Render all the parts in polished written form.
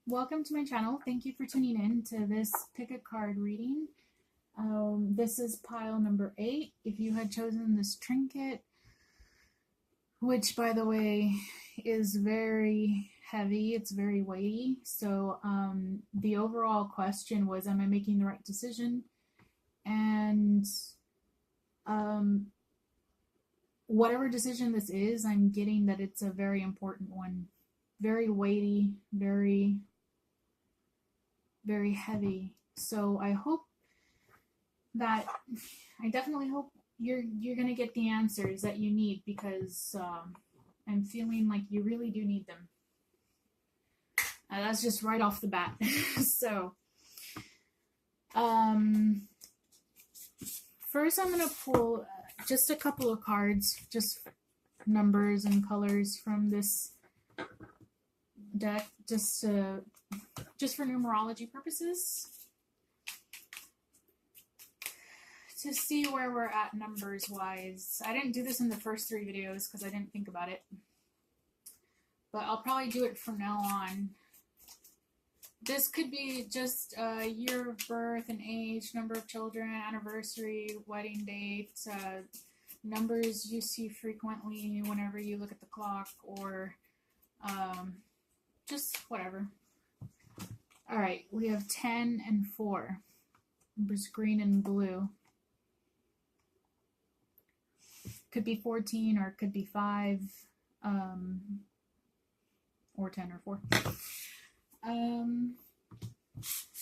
Welcome to my channel. Thank you for tuning in to this pick a card reading. This is pile number 8. If you had chosen this trinket, which by the way is very heavy, it's very weighty. So the overall question was, am I making the right decision? And whatever decision this is, I'm getting that it's a very important one. Very weighty, very heavy. So I definitely hope you're gonna get the answers that you need, because I'm feeling like you really do need them. That's just right off the bat. So first I'm gonna pull just a couple of cards, just numbers and colors from this deck, just for numerology purposes, to see where we're at numbers wise. I didn't do this in the first 3 videos because I didn't think about it, but I'll probably do it from now on. This could be just year of birth and age, number of children, anniversary, wedding date, numbers you see frequently whenever you look at the clock, or just whatever. Alright, we have 10 and 4. Numbers green and blue. Could be 14, or it could be 5, or 10 or 4.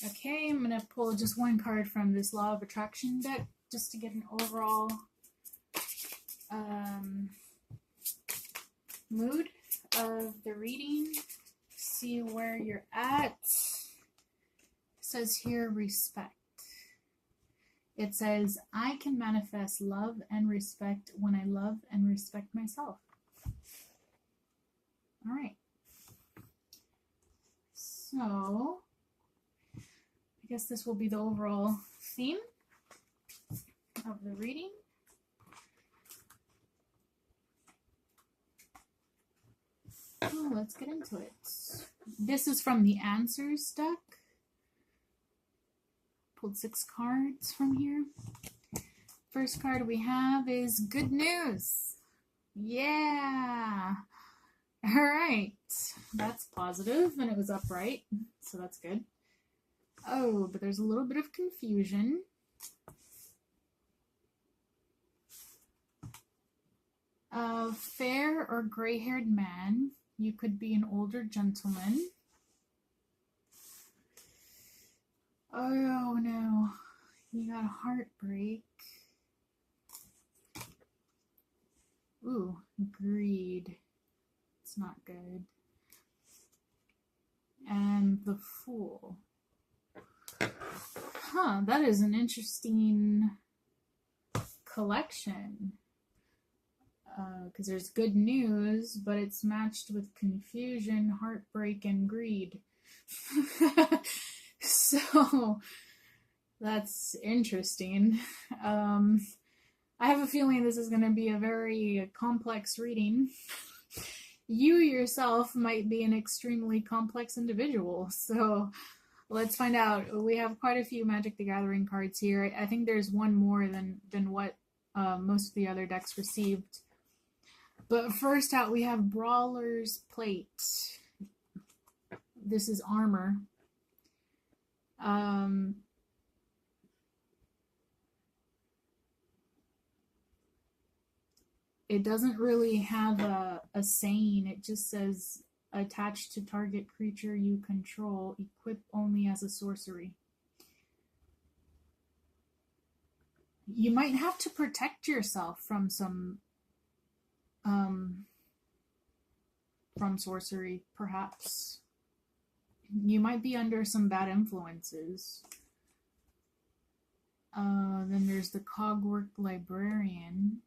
Okay, I'm going to pull just one card from this Law of Attraction deck, just to get an overall mood of the reading. See where you're at. It says here, respect. It says, I can manifest love and respect when I love and respect myself. All right. So, I guess this will be the overall theme of the reading. Oh, let's get into it. This is from the Answers deck. Pulled 6 cards from here. First card we have is good news. Yeah. All right. That's positive, and it was upright, so that's good. Oh, but there's a little bit of confusion. A fair or gray-haired man. You could be an older gentleman. Oh no, you got heartbreak. Ooh, greed. It's not good. And the Fool. Huh, that is an interesting collection. Because there's good news, but it's matched with confusion, heartbreak, and greed. So that's interesting. I have a feeling this is going to be a very complex reading. You yourself might be an extremely complex individual, so let's find out. We have quite a few Magic the Gathering cards here. I think there's one more than what most of the other decks received. But first out, we have Brawler's Plate. This is armor. It doesn't really have a saying. It just says, attached to target creature you control, equip only as a sorcery. You might have to protect yourself from some from sorcery, perhaps. You might be under some bad influences. Then there's the Cogwork Librarian.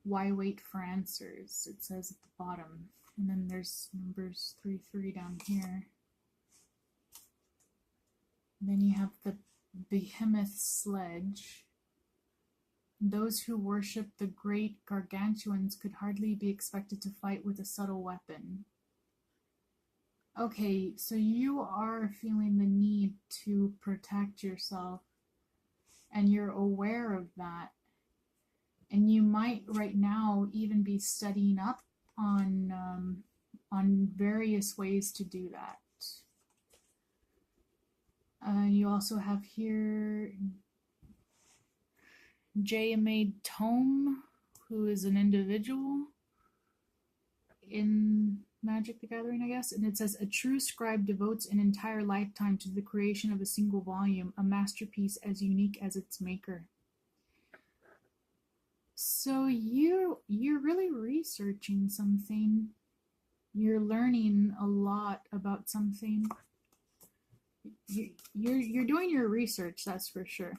Why wait for answers? It says at the bottom. And then there's numbers 3-3 down here. And then you have the Behemoth Sledge. Those who worship the great gargantuans could hardly be expected to fight with a subtle weapon. Okay, so you are feeling the need to protect yourself, and you're aware of that. And you might right now even be studying up on various ways to do that. You also have here JMA Tome, who is an individual in Magic the Gathering, I guess. And it says, a true scribe devotes an entire lifetime to the creation of a single volume, a masterpiece as unique as its maker. So you're really researching something. You're learning a lot about something. You're doing your research, that's for sure.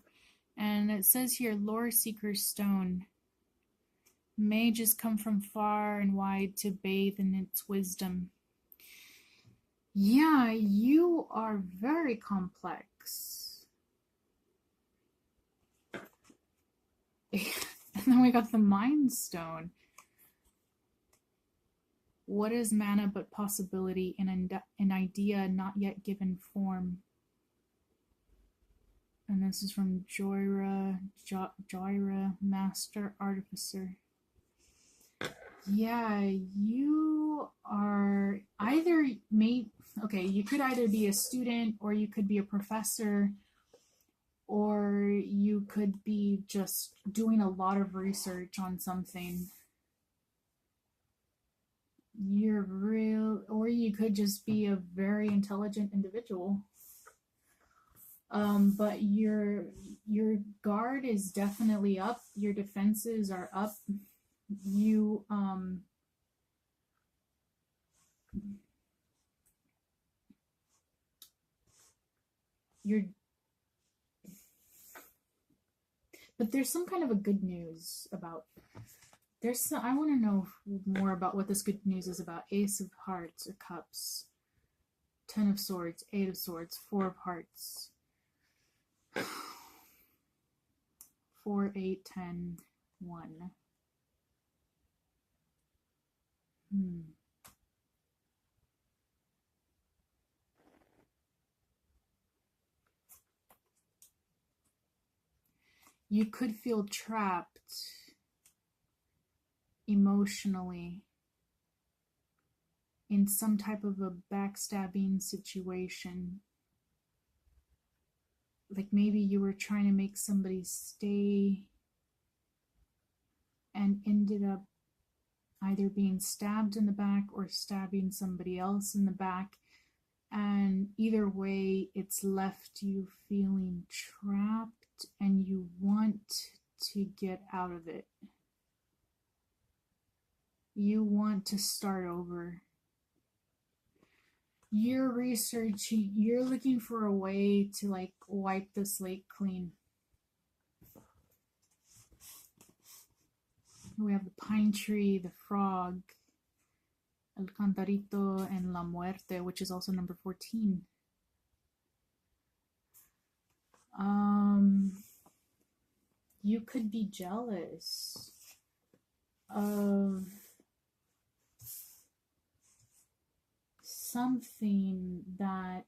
And it says here, Lore Seeker's Stone. Mages come from far and wide to bathe in its wisdom. Yeah, you are very complex. And then we got the Mind Stone. What is mana but possibility in an idea not yet given form? And this is from Joyra, Master Artificer. Yeah, you are either okay, you could either be a student or you could be a professor, or you could be just doing a lot of research on something. You're real, or you could just be a very intelligent individual. But your guard is definitely up. Your defenses are up. You you're but there's some kind of a good news about I want to know more about what this good news is about. Ace of Hearts or Cups, 10 of Swords, 8 of Swords, 4 of Hearts, 4, 8, 10, 1. You could feel trapped emotionally in some type of a backstabbing situation. Like maybe you were trying to make somebody stay and ended up either being stabbed in the back or stabbing somebody else in the back. And either way, it's left you feeling trapped and you want to get out of it. You want to start over. You're researching, you're looking for a way to like wipe the slate clean. We have the pine tree, the frog, El Cantarito, and La Muerte, which is also number 14. You could be jealous of something that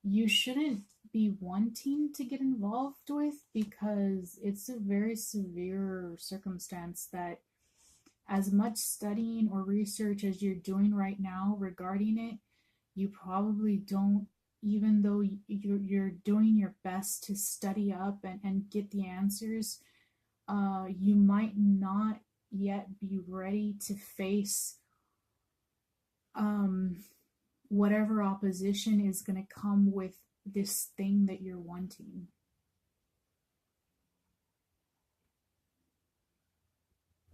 you shouldn't be wanting to get involved with, because it's a very severe circumstance that as much studying or research as you're doing right now regarding it, you probably don't, even though you're doing your best to study up and get the answers, you might not yet be ready to face whatever opposition is going to come with this thing that you're wanting.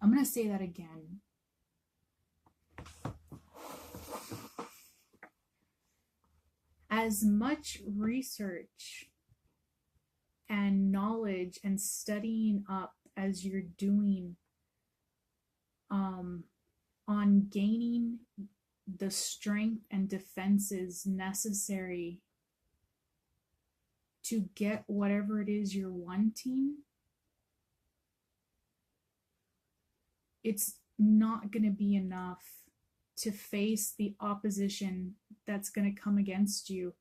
I'm going to say that again. As much research and knowledge and studying up as you're doing on gaining the strength and defenses necessary to get whatever it is you're wanting, it's not going to be enough to face the opposition that's going to come against you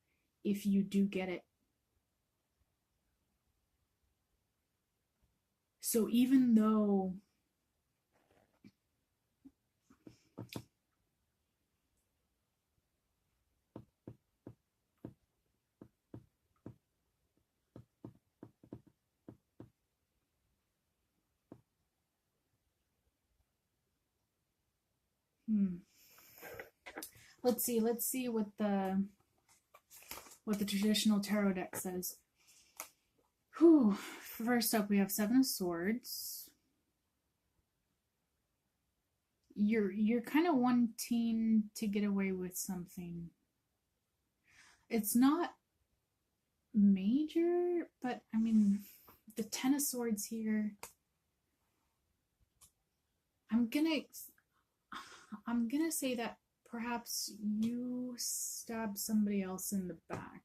if you do get it. So even though let's see what the traditional tarot deck says. Whew. First up, we have Seven of Swords. You're kind of wanting to get away with something. It's not major, but I mean, the Ten of Swords here. I'm gonna say that perhaps you stabbed somebody else in the back.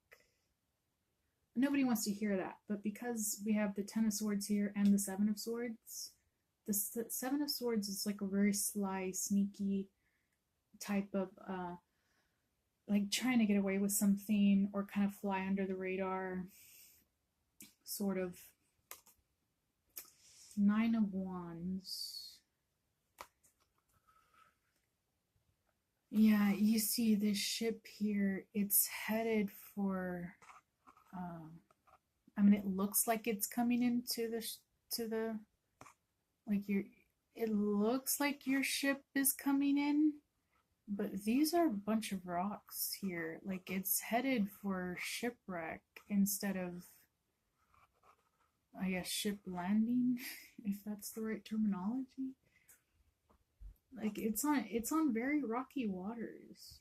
Nobody wants to hear that, but because we have the Ten of Swords here and the Seven of Swords, the Seven of Swords is like a very sly, sneaky type of like trying to get away with something or kind of fly under the radar sort of. Nine of Wands. Yeah, you see this ship here, it's headed for I mean, it looks like it's coming into the like it looks like your ship is coming in, but these are a bunch of rocks here. Like it's headed for shipwreck instead of, I guess, ship landing, if that's the right terminology. Like it's on very rocky waters.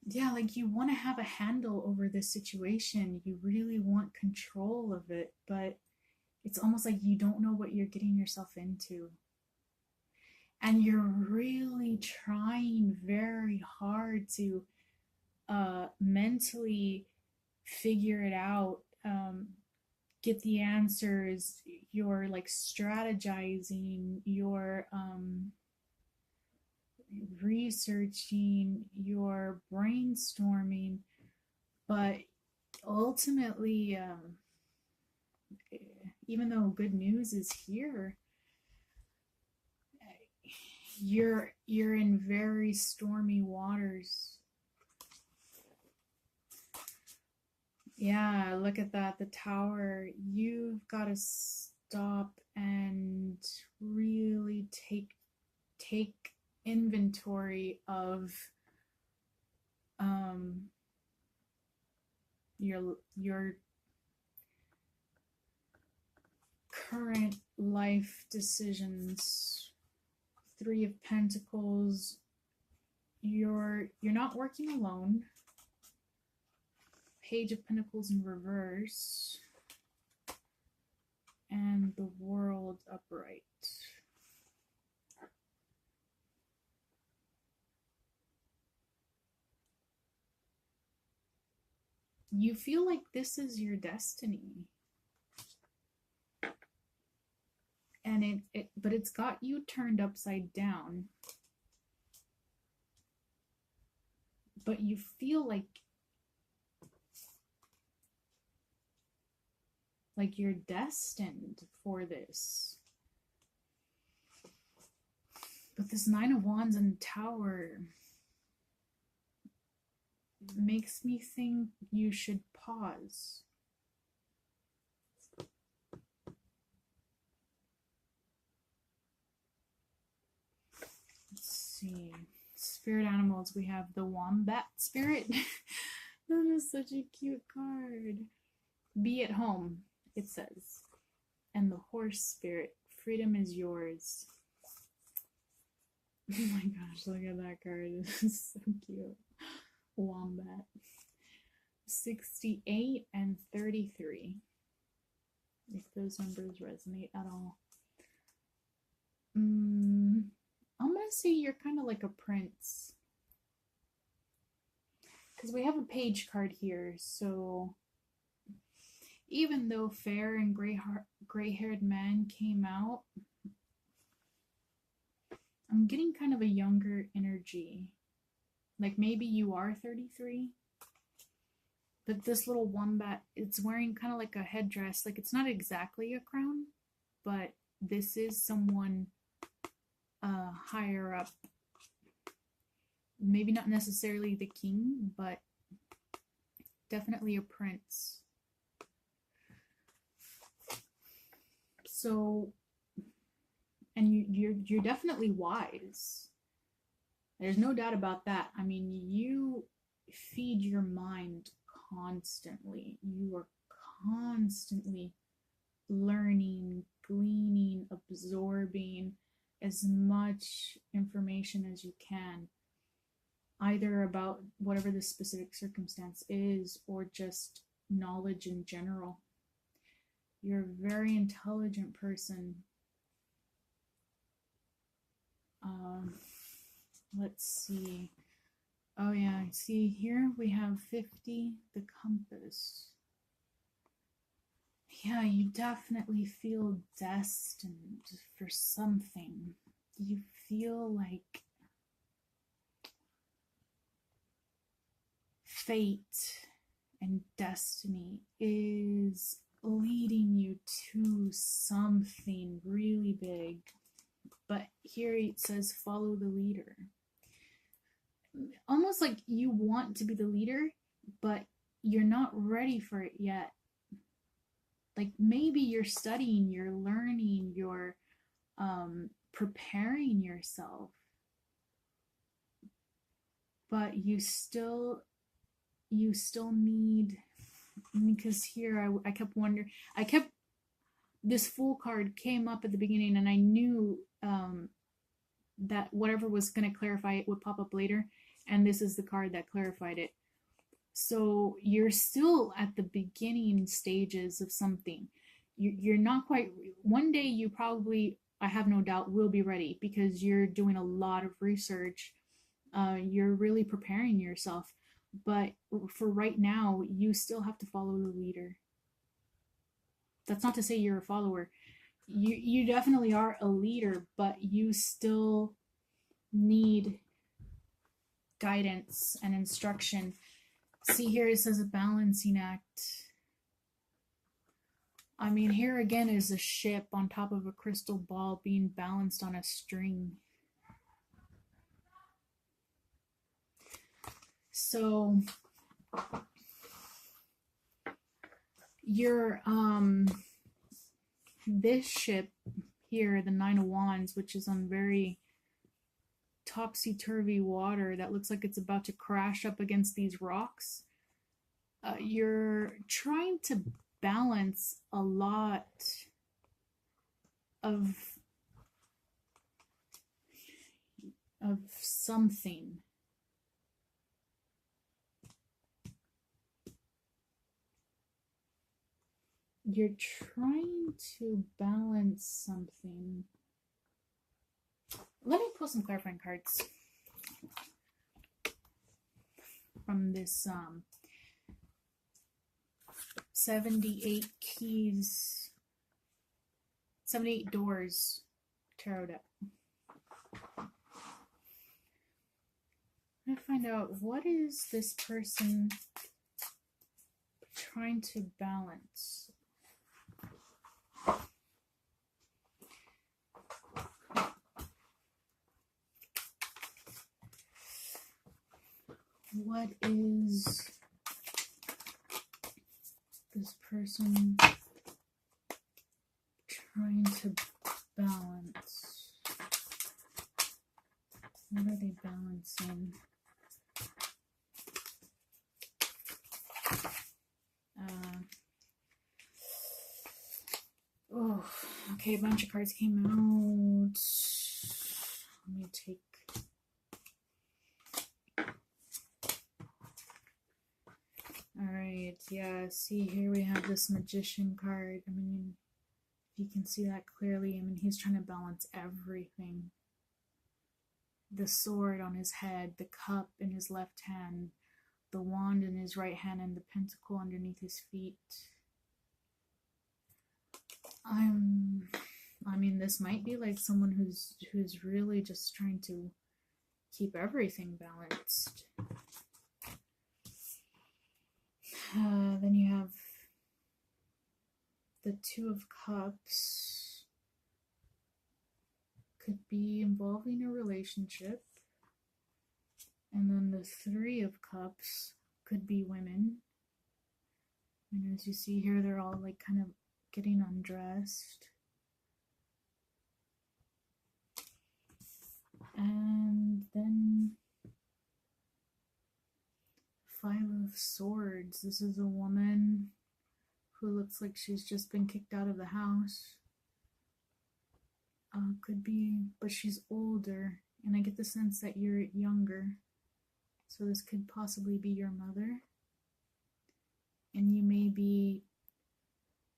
Yeah, like you want to have a handle over this situation. You really want control of it, but it's almost like you don't know what you're getting yourself into. And you're really trying very hard to mentally figure it out, get the answers. You're like strategizing, you're researching, you're brainstorming, but ultimately, even though good news is here, you're in very stormy waters. Yeah, look at that, the Tower. You've got to stop and really take inventory of your current life decisions. Three of Pentacles. You're not working alone. Page of Pentacles in reverse. And the World upright. You feel like this is your destiny. And but it's got you turned upside down. But you feel like you're destined for this. But this Nine of Wands and Tower makes me think you should pause. Let's see. Spirit animals, we have the Wombat Spirit. That is such a cute card. Be at home, it says. And the Horse Spirit, freedom is yours. Oh my gosh, look at that card. It's so cute. Wombat. 68 and 33. If those numbers resonate at all. I'm gonna say you're kind of like a prince. Because we have a page card here, so even though fair and gray-haired man came out, I'm getting kind of a younger energy. Like maybe you are 33, but this little wombat, it's wearing kind of like a headdress. Like it's not exactly a crown, but this is someone higher up. Maybe not necessarily the king, but definitely a prince. So, and you're definitely wise. There's no doubt about that. I mean, you feed your mind constantly. You are constantly learning, gleaning, absorbing as much information as you can, either about whatever the specific circumstance is or just knowledge in general. You're a very intelligent person. Let's see. Oh yeah, see here we have 50, the compass. Yeah, you definitely feel destined for something. You feel like fate and destiny is leading you to something really big. But here it says follow the leader. Almost like you want to be the leader, but you're not ready for it yet. Like maybe you're studying, you're learning, you're preparing yourself, but you still need, because here I kept wondering, this Fool card came up at the beginning, and I knew that whatever was going to clarify it would pop up later, and this is the card that clarified it. So you're still at the beginning stages of something. You're not quite, one day you probably, I have no doubt, will be ready because you're doing a lot of research. You're really preparing yourself. But for right now, you still have to follow the leader. That's not to say you're a follower. You definitely are a leader, but you still need guidance and instruction. See here it says a balancing act. I mean, here again is a ship on top of a crystal ball being balanced on a string. So your this ship here, the Nine of Wands, which is on very topsy-turvy water that looks like it's about to crash up against these rocks, you're trying to balance a lot of something. You're trying to balance something. Let me pull some clarifying cards from this 78 keys, 78 doors tarot deck. I'm gonna find out, what is this person trying to balance? What is this person trying to balance? What are they balancing? Oh, okay, a bunch of cards came out. Let me take. Alright, yeah, see here we have this Magician card. I mean, if you can see that clearly, I mean, he's trying to balance everything. The sword on his head, the cup in his left hand, the wand in his right hand, and the pentacle underneath his feet. I mean, this might be like someone who's really just trying to keep everything balanced. Then you have the Two of Cups. Could be involving a relationship. And then the Three of Cups could be women. And as you see here, they're all like kind of getting undressed. And then Five of Swords. This is a woman who looks like she's just been kicked out of the house. Could be, but she's older, and I get the sense that you're younger. So this could possibly be your mother. And you may be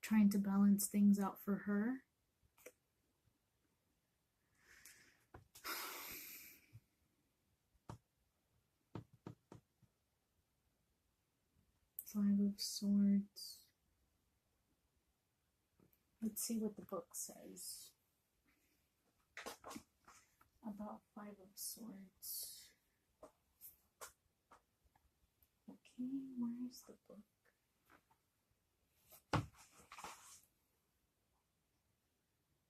trying to balance things out for her. Five of Swords. Let's see what the book says about Five of Swords. Okay, where's the book?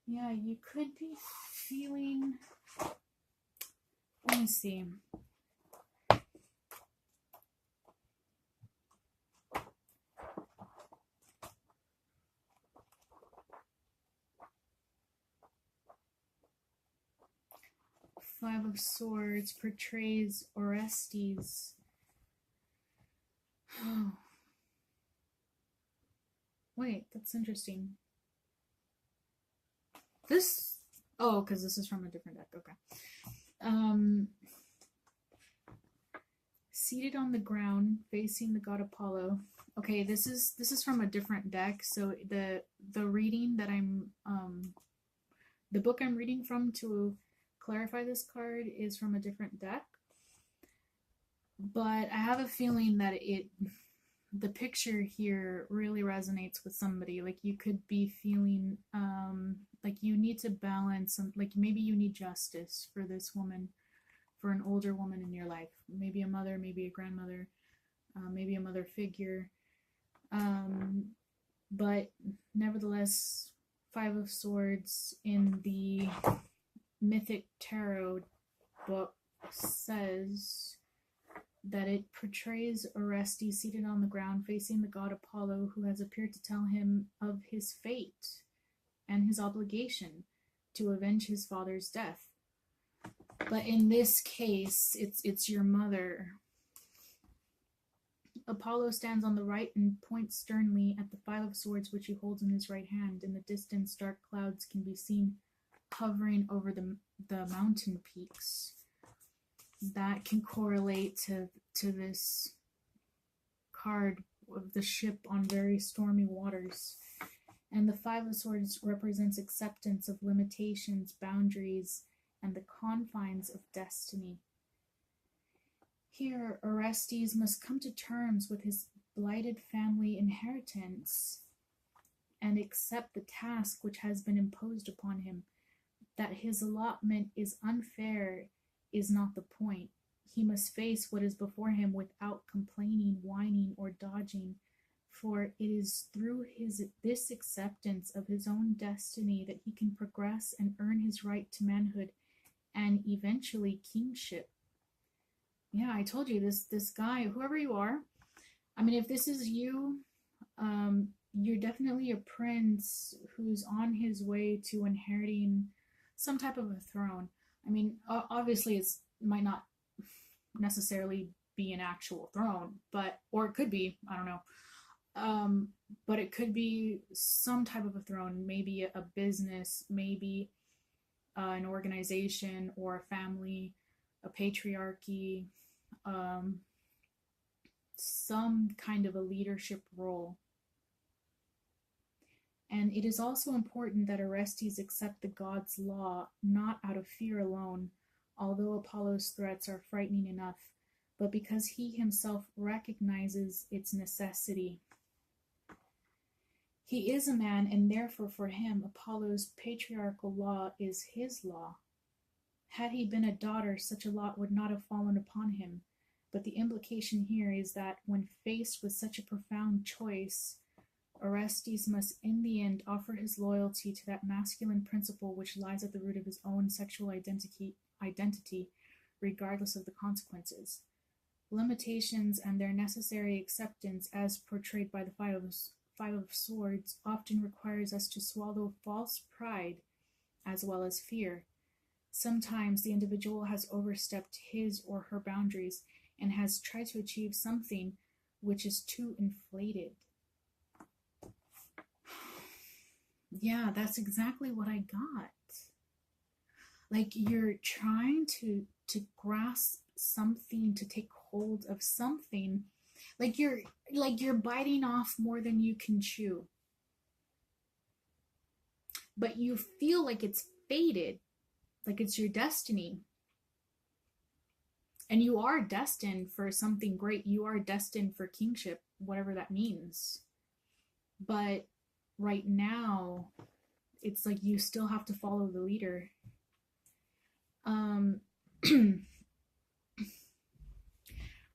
Yeah, you could be feeling, let me see. Five of Swords portrays Orestes. Oh. Wait, that's interesting. This, oh, because this is from a different deck, okay. Seated on the ground, facing the god Apollo. Okay, this is from a different deck, so the reading that the book I'm reading from to clarify this card is from a different deck. But I have a feeling that the picture here really resonates with somebody. Like you could be feeling like you need to balance some, like maybe you need justice for this woman, for an older woman in your life, maybe a mother, maybe a grandmother, maybe a mother figure. But nevertheless, Five of Swords in the Mythic Tarot book says that it portrays Orestes seated on the ground facing the god Apollo, who has appeared to tell him of his fate and his obligation to avenge his father's death. But in this case, it's your mother. Apollo stands on the right and points sternly at the Five of Swords which he holds in his right hand. In the distance, dark clouds can be seen hovering over the mountain peaks. That can correlate to this card of the ship on very stormy waters. And the Five of Swords represents acceptance of limitations, boundaries, and the confines of destiny. Here, Orestes must come to terms with his blighted family inheritance and accept the task which has been imposed upon him. That his allotment is unfair is not the point. He must face what is before him without complaining, whining, or dodging, for it is through this acceptance of his own destiny that he can progress and earn his right to manhood and eventually kingship. Yeah, I told you, this guy, whoever you are, I mean, if this is you, you're definitely a prince who's on his way to inheriting some type of a throne. I mean, obviously it might not necessarily be an actual throne, or it could be, I don't know. But it could be some type of a throne, maybe a business, maybe an organization or a family, a patriarchy, some kind of a leadership role. And it is also important that Orestes accept the god's law, not out of fear alone, although Apollo's threats are frightening enough, but because he himself recognizes its necessity. He is a man, and therefore for him Apollo's patriarchal law is his law. Had he been a daughter, such a lot would not have fallen upon him. But the implication here is that when faced with such a profound choice, Orestes must in the end offer his loyalty to that masculine principle which lies at the root of his own sexual identity, regardless of the consequences. Limitations and their necessary acceptance, as portrayed by the Five of Swords, often requires us to swallow false pride as well as fear. Sometimes the individual has overstepped his or her boundaries and has tried to achieve something which is too inflated. Yeah, that's exactly what I got. Like, you're trying to grasp something, to take hold of something, like you're biting off more than you can chew, but you feel like it's fated, like it's your destiny. And you are destined for something great. You are destined for kingship, whatever that means. But right now, it's like you still have to follow the leader.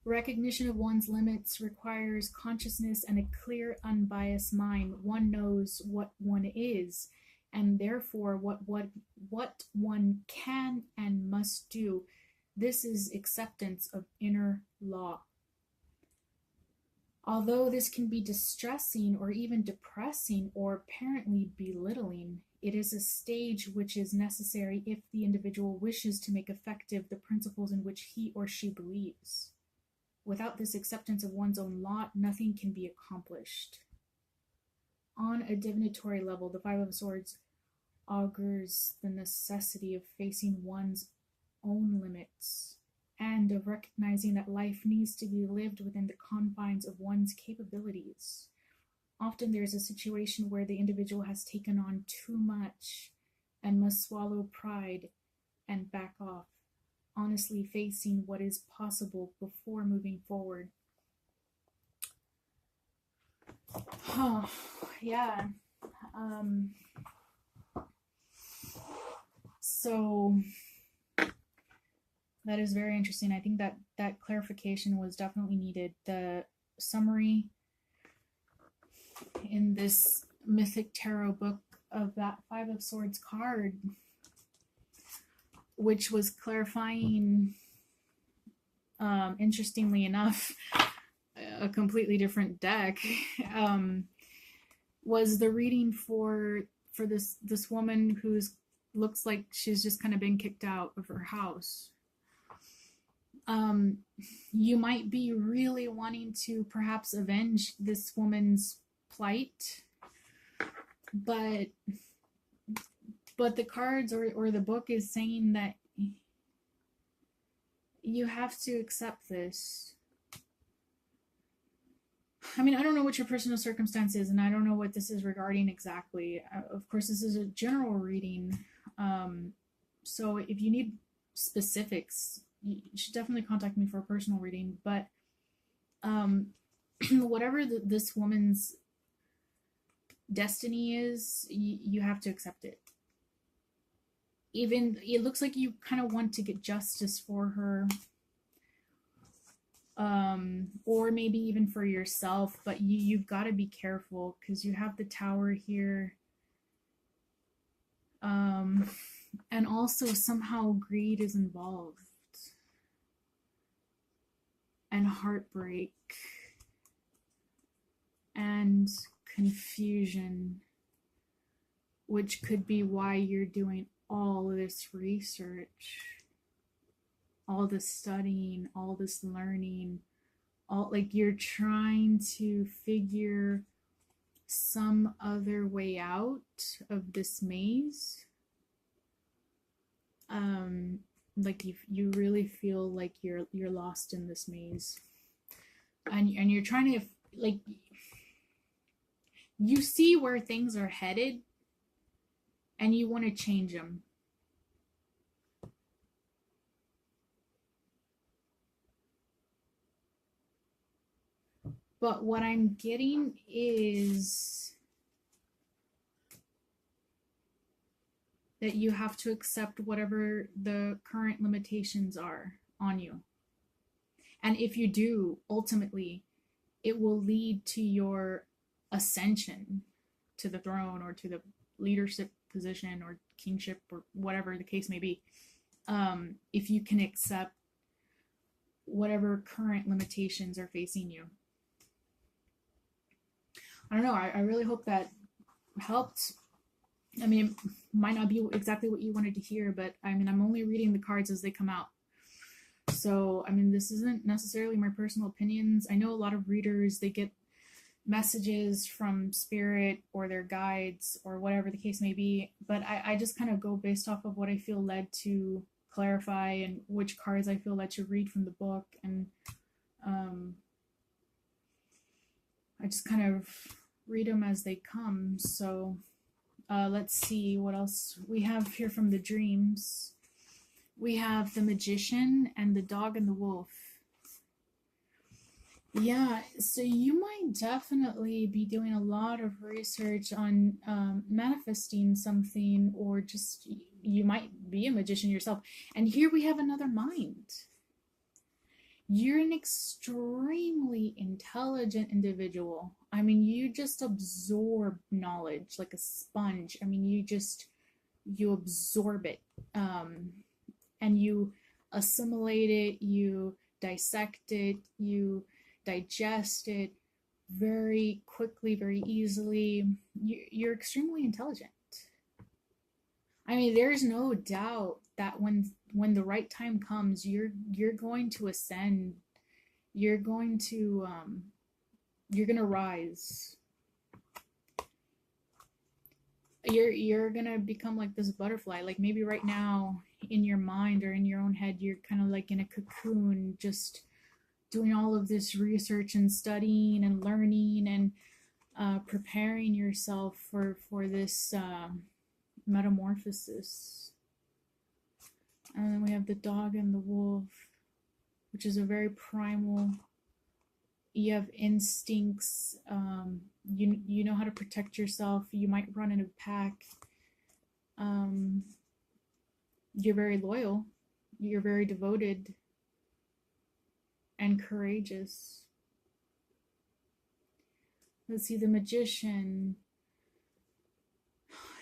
Recognition of one's limits requires consciousness and a clear, unbiased mind. One knows what one is, and therefore what one can and must do. This is acceptance of inner law. Although this can be distressing or even depressing or apparently belittling, it is a stage which is necessary if the individual wishes to make effective the principles in which he or she believes. Without this acceptance of one's own lot, nothing can be accomplished. On a divinatory level, the Five of Swords augurs the necessity of facing one's own limits and of recognizing that life needs to be lived within the confines of one's capabilities. Often there's a situation where the individual has taken on too much and must swallow pride and back off, honestly facing what is possible before moving forward. Oh, yeah. So that is very interesting. I think that clarification was definitely needed. The summary in this Mythic Tarot book of that Five of Swords card, which was clarifying, interestingly enough, a completely different deck, was the reading for this woman who's looks like she's just kind of been kicked out of her house. You might be really wanting to perhaps avenge this woman's plight, but the cards or the book is saying that you have to accept this. I mean, I don't know what your personal circumstance is, and I don't know what this is regarding exactly. Of course, this is a general reading. So if you need specifics, you should definitely contact me for a personal reading. But whatever this woman's destiny is, you have to accept it. Even it looks like you kind of want to get justice for her, or maybe even for yourself, but you've got to be careful because you have the Tower here, and also somehow greed is involved, and heartbreak, and confusion, which could be why you're doing all this research, all this studying, all this learning, all like you're trying to figure some other way out of this maze. Like you really feel like you're lost in this maze, and you're trying to, like, you see where things are headed and you want to change them. But what I'm getting is that you have to accept whatever the current limitations are on you. And if you do, ultimately, it will lead to your ascension to the throne or to the leadership position or kingship or whatever the case may be. If you can accept whatever current limitations are facing you. I don't know. I really hope that helped. I mean, it might not be exactly what you wanted to hear, but I mean, I'm only reading the cards as they come out. So, I mean, this isn't necessarily my personal opinions. I know a lot of readers, they get messages from spirit or their guides or whatever the case may be, but I just kind of go based off of what I feel led to clarify and which cards I feel led to read from the book. And I just kind of read them as they come. So let's see what else we have here from the dreams. We have the Magician and the Dog and the Wolf. Yeah, so you might definitely be doing a lot of research on manifesting something, or just you might be a magician yourself. And here we have another mind. You're an extremely intelligent individual. I mean, you just absorb knowledge like a sponge. I mean, you absorb it, and you assimilate it, you dissect it, you digest it very quickly, very easily. You're extremely intelligent. I mean, there's no doubt that when the right time comes, you're going to ascend. You're going to rise. You're gonna become like this butterfly. Like maybe right now in your mind or in your own head, you're kind of like in a cocoon, just doing all of this research and studying and learning and preparing yourself for this metamorphosis. And then we have the Dog and the Wolf, which is a very primal. You have instincts. You know how to protect yourself. You might run in a pack. You're very loyal. You're very devoted and courageous. Let's see, the Magician.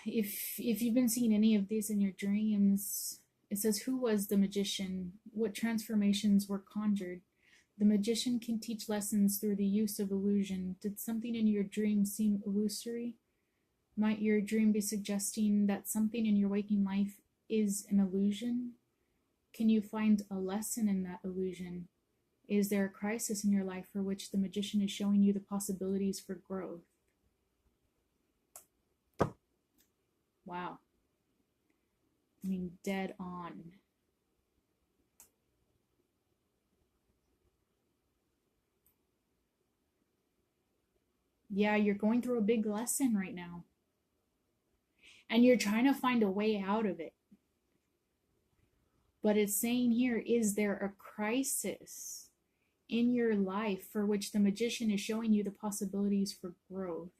If you've been seeing any of these in your dreams, it says, who was the magician? What transformations were conjured? The magician can teach lessons through the use of illusion. Did something in your dream seem illusory? Might your dream be suggesting that something in your waking life is an illusion? Can you find a lesson in that illusion? Is there a crisis in your life for which the magician is showing you the possibilities for growth? Wow. I mean, dead on. Yeah, you're going through a big lesson right now. And you're trying to find a way out of it. But it's saying here, is there a crisis in your life for which the magician is showing you the possibilities for growth?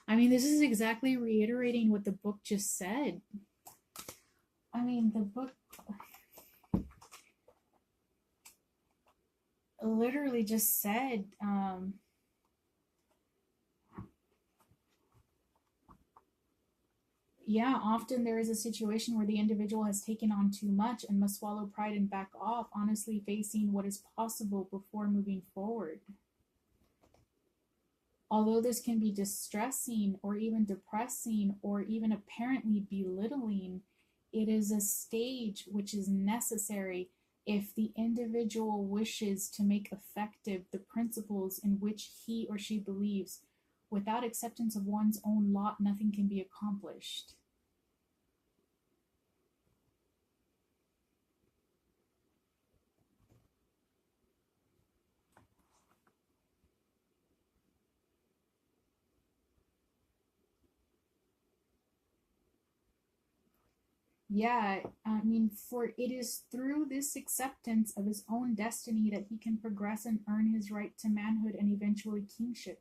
I mean, this is exactly reiterating what the book just said. I mean, the book literally just said, yeah, often there is a situation where the individual has taken on too much and must swallow pride and back off, honestly facing what is possible before moving forward. Although this can be distressing or even depressing or even apparently belittling, it is a stage which is necessary if the individual wishes to make effective the principles in which he or she believes. Without acceptance of one's own lot, nothing can be accomplished. Yeah, I mean, for it is through this acceptance of his own destiny that he can progress and earn his right to manhood and eventually kingship.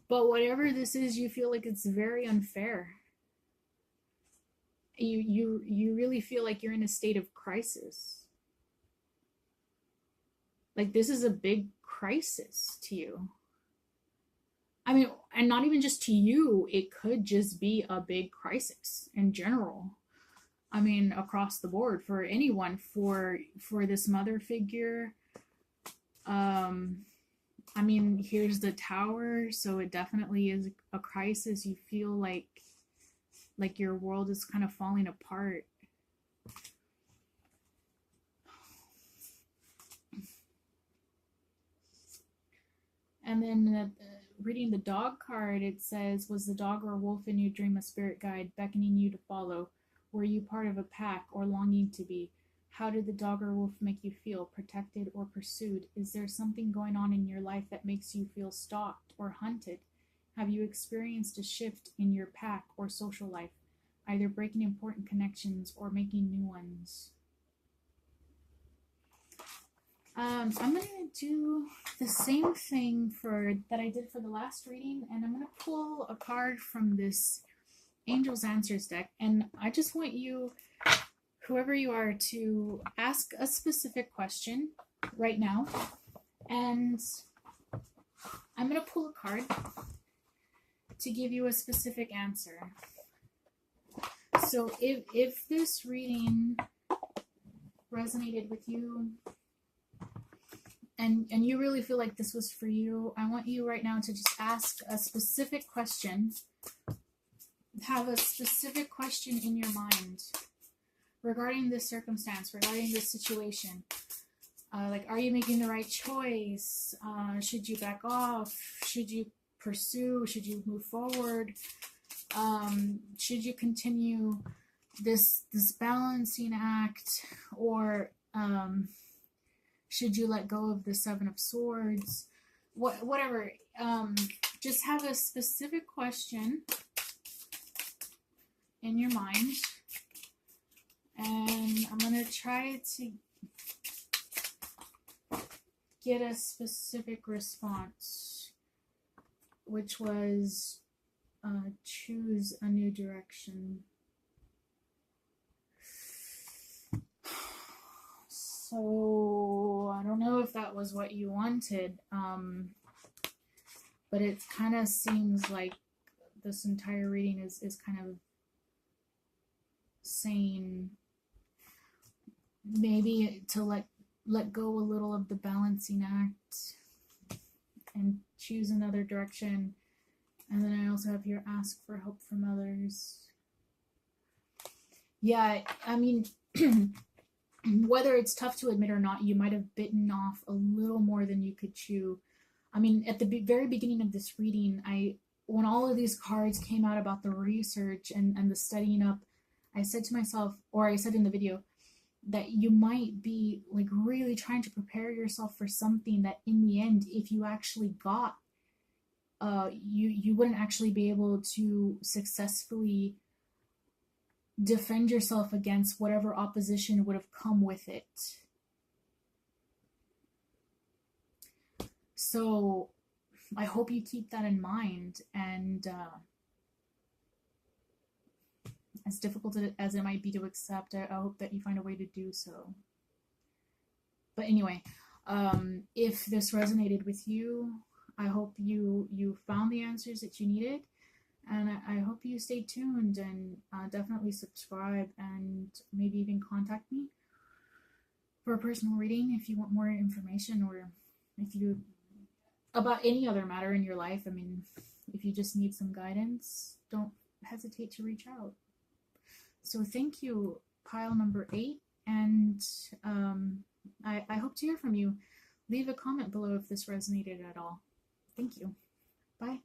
But whatever this is, you feel like it's very unfair. You really feel like you're in a state of crisis. Like this is a big crisis to you. I mean, and not even just to you, it could just be a big crisis in general. I mean, across the board for anyone, for this mother figure. Um, I mean, here's the tower, so it definitely is a crisis. You feel like your world is kind of falling apart. And then reading the dog card, it says, was the dog or wolf in your dream a spirit guide beckoning you to follow? Were you part of a pack or longing to be? How did the dog or wolf make you feel, protected or pursued? Is there something going on in your life that makes you feel stalked or hunted? Have you experienced a shift in your pack or social life, either breaking important connections or making new ones? I'm going to do the same thing that I did for the last reading, and I'm going to pull a card from this Angel's Answers deck, and I just want you, whoever you are, to ask a specific question right now, and I'm going to pull a card to give you a specific answer. So if this reading resonated with you, and you really feel like this was for you, I want you right now to just ask a specific question. Have a specific question in your mind regarding this circumstance, regarding this situation. Like, are you making the right choice? Should you back off? Should you pursue? Should you move forward? Should you continue this balancing act, or should you let go of the Seven of Swords? Whatever. Just have a specific question in your mind, and I'm going to try to get a specific response, which was choose a new direction. So I don't know if that was what you wanted, but it kind of seems like this entire reading is kind of saying maybe to let go a little of the balancing act and choose another direction. And then I also have here, ask for help from others. Yeah, I mean, whether it's tough to admit or not, you might have bitten off a little more than you could chew. I mean, at the very beginning of this reading, when all of these cards came out about the research and the studying up, I said to myself, or I said in the video, that you might be like really trying to prepare yourself for something that in the end, if you actually got, you wouldn't actually be able to successfully defend yourself against whatever opposition would have come with it. So I hope you keep that in mind, and as difficult as it might be to accept, I hope that you find a way to do so. But anyway, if this resonated with you, I hope you found the answers that you needed, and I hope you stay tuned, and definitely subscribe, and maybe even contact me for a personal reading if you want more information, or if you, about any other matter in your life. I mean, if you just need some guidance, don't hesitate to reach out. So thank you, pile number 8, and I hope to hear from you. Leave a comment below if this resonated at all. Thank you. Bye.